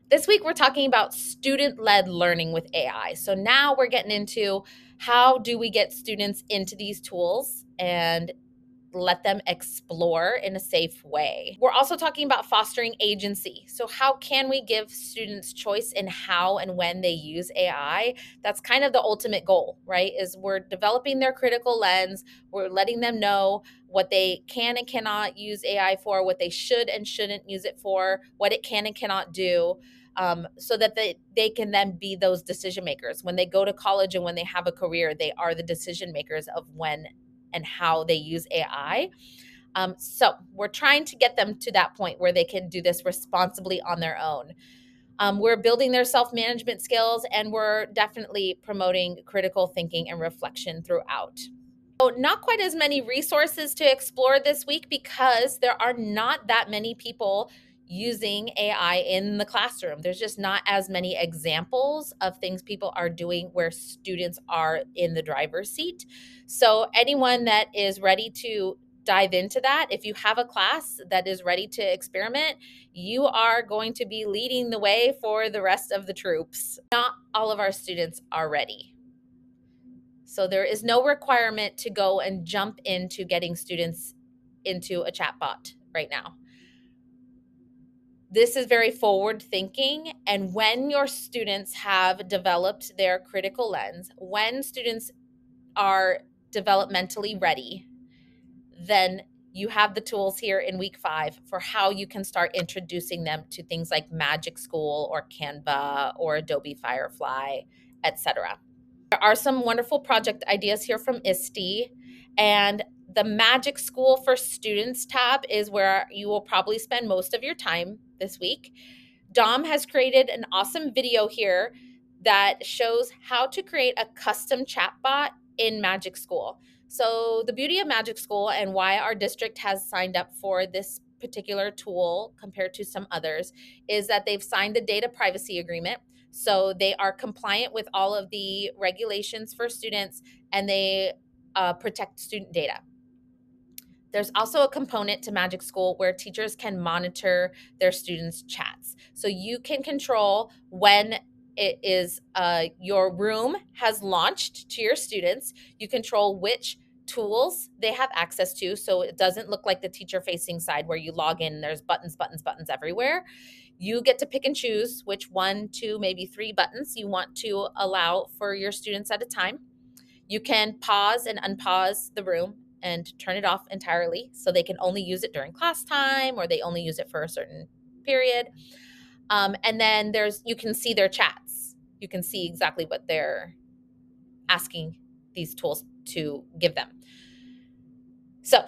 This week, we're talking about student-led learning with AI. So now we're getting into how do we get students into these tools and let them explore in a safe way. We're also talking about fostering agency. So how can we give students choice in how and when they use AI? That's kind of the ultimate goal, right? Is we're developing their critical lens. We're letting them know what they can and cannot use AI for, what they should and shouldn't use it for, what it can and cannot do. So that they can then be those decision makers. When they go to college and when they have a career, they are the decision makers of when and how they use AI. So we're trying to get them to that point where they can do this responsibly on their own. We're building their self-management skills, and we're definitely promoting critical thinking and reflection throughout. So not quite as many resources to explore this week because there are not that many people using AI in the classroom. There's just not as many examples of things people are doing where students are in the driver's seat. So anyone that is ready to dive into that, if you have a class that is ready to experiment, you are going to be leading the way for the rest of the troops. Not all of our students are ready. So there is no requirement to go and jump into getting students into a chatbot right now. This is very forward thinking. And when your students have developed their critical lens, when students are developmentally ready, then you have the tools here in week 5 for how you can start introducing them to things like Magic School or Canva or Adobe Firefly, etc. There are some wonderful project ideas here from ISTE, and the Magic School for Students tab is where you will probably spend most of your time this week. Dom has created an awesome video here that shows how to create a custom chatbot in Magic School. So the beauty of Magic School and why our district has signed up for this particular tool compared to some others is that they've signed the data privacy agreement. So they are compliant with all of the regulations for students, and they protect student data. There's also a component to Magic School where teachers can monitor their students' chats. So you can control when it is your room has launched to your students. You control which tools they have access to, so it doesn't look like the teacher-facing side where you log in and there's buttons, buttons, buttons everywhere. You get to pick and choose which 1, 2, maybe 3 buttons you want to allow for your students at a time. You can pause and unpause the room and turn it off entirely so they can only use it during class time or they only use it for a certain period. And then you can see their chats. You can see exactly what they're asking these tools to give them. So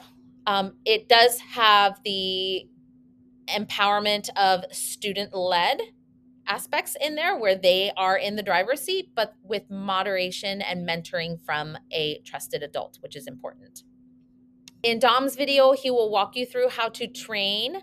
it does have the empowerment of student-led aspects in there where they are in the driver's seat, but with moderation and mentoring from a trusted adult, which is important. In Dom's video, he will walk you through how to train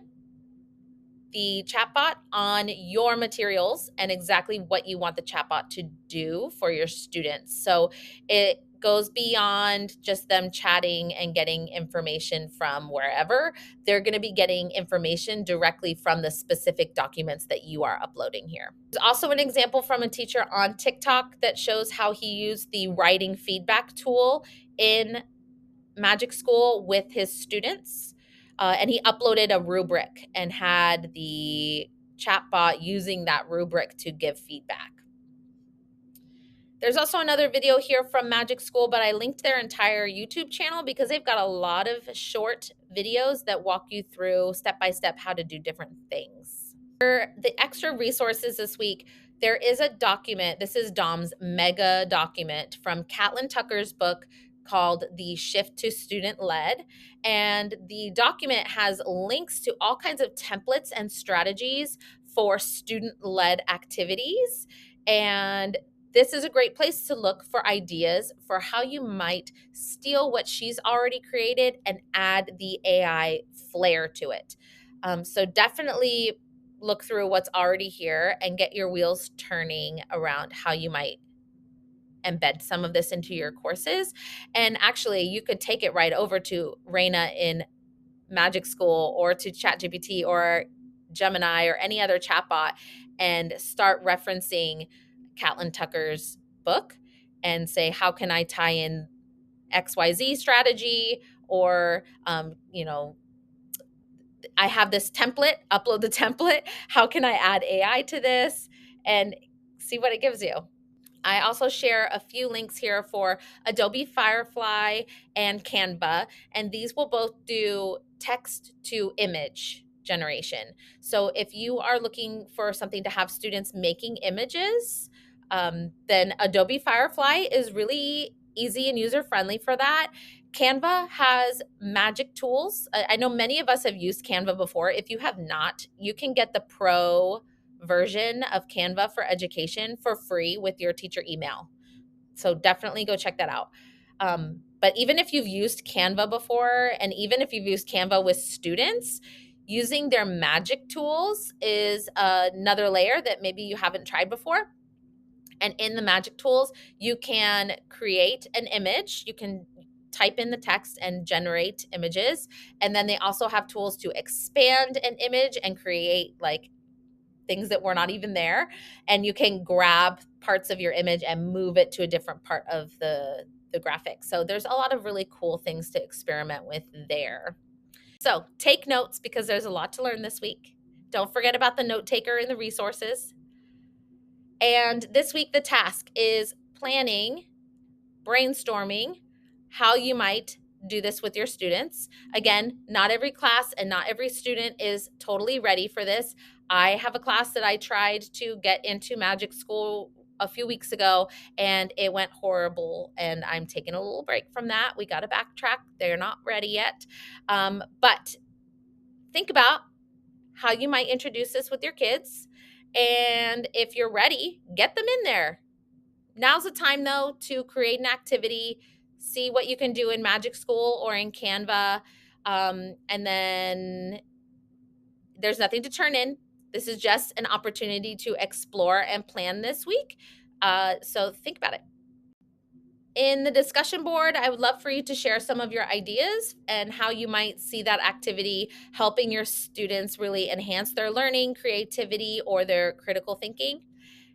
the chatbot on your materials and exactly what you want the chatbot to do for your students. So it goes beyond just them chatting and getting information from wherever. They're going to be getting information directly from the specific documents that you are uploading here. There's also an example from a teacher on TikTok that shows how he used the writing feedback tool in Magic School with his students. And he uploaded a rubric and had the chatbot using that rubric to give feedback. There's also another video here from Magic School, but I linked their entire YouTube channel because they've got a lot of short videos that walk you through step-by-step how to do different things. For the extra resources this week, there is a document. This is Dom's mega document from Catlin Tucker's book called The Shift to Student Led. And the document has links to all kinds of templates and strategies for student-led activities. And this is a great place to look for ideas for how you might steal what she's already created and add the AI flair to it. So definitely look through what's already here and get your wheels turning around how you might embed some of this into your courses. And actually, you could take it right over to Raina in Magic School or to ChatGPT or Gemini or any other chatbot and start referencing Catlin Tucker's book and say, how can I tie in XYZ strategy? Or, I have this template, upload the template. How can I add AI to this? And see what it gives you. I also share a few links here for Adobe Firefly and Canva, and these will both do text to image generation. So if you are looking for something to have students making images, then Adobe Firefly is really easy and user friendly for that. Canva has magic tools. I know many of us have used Canva before. If you have not, you can get the pro version of Canva for education for free with your teacher email. So definitely go check that out. But even if you've used Canva before, and even if you've used Canva with students, using their magic tools is another layer that maybe you haven't tried before. And in the magic tools, you can create an image. You can type in the text and generate images. And then they also have tools to expand an image and create like things that were not even there. And you can grab parts of your image and move it to a different part of the graphic. So there's a lot of really cool things to experiment with there. So take notes because there's a lot to learn this week. Don't forget about the note taker and the resources. And this week, the task is planning, brainstorming how you might do this with your students. Again, not every class and not every student is totally ready for this. I have a class that I tried to get into Magic School a few weeks ago and it went horrible, and I'm taking a little break from that. We got to backtrack. They're not ready yet. But think about how you might introduce this with your kids. And if you're ready, get them in there. Now's the time, though, to create an activity, see what you can do in Magic School or in Canva. And then there's nothing to turn in. This is just an opportunity to explore and plan this week. So think about it. In the discussion board, I would love for you to share some of your ideas and how you might see that activity helping your students really enhance their learning, creativity, or their critical thinking.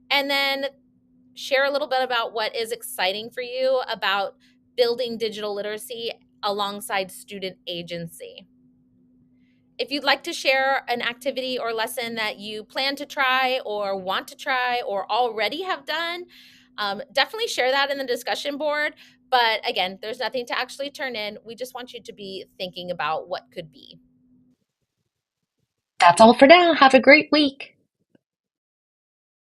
And then share a little bit about what is exciting for you about building digital literacy alongside student agency. If you'd like to share an activity or lesson that you plan to try or want to try or already have done, definitely share that in the discussion board. But again, there's nothing to actually turn in. We just want you to be thinking about what could be. That's all for now. Have a great week.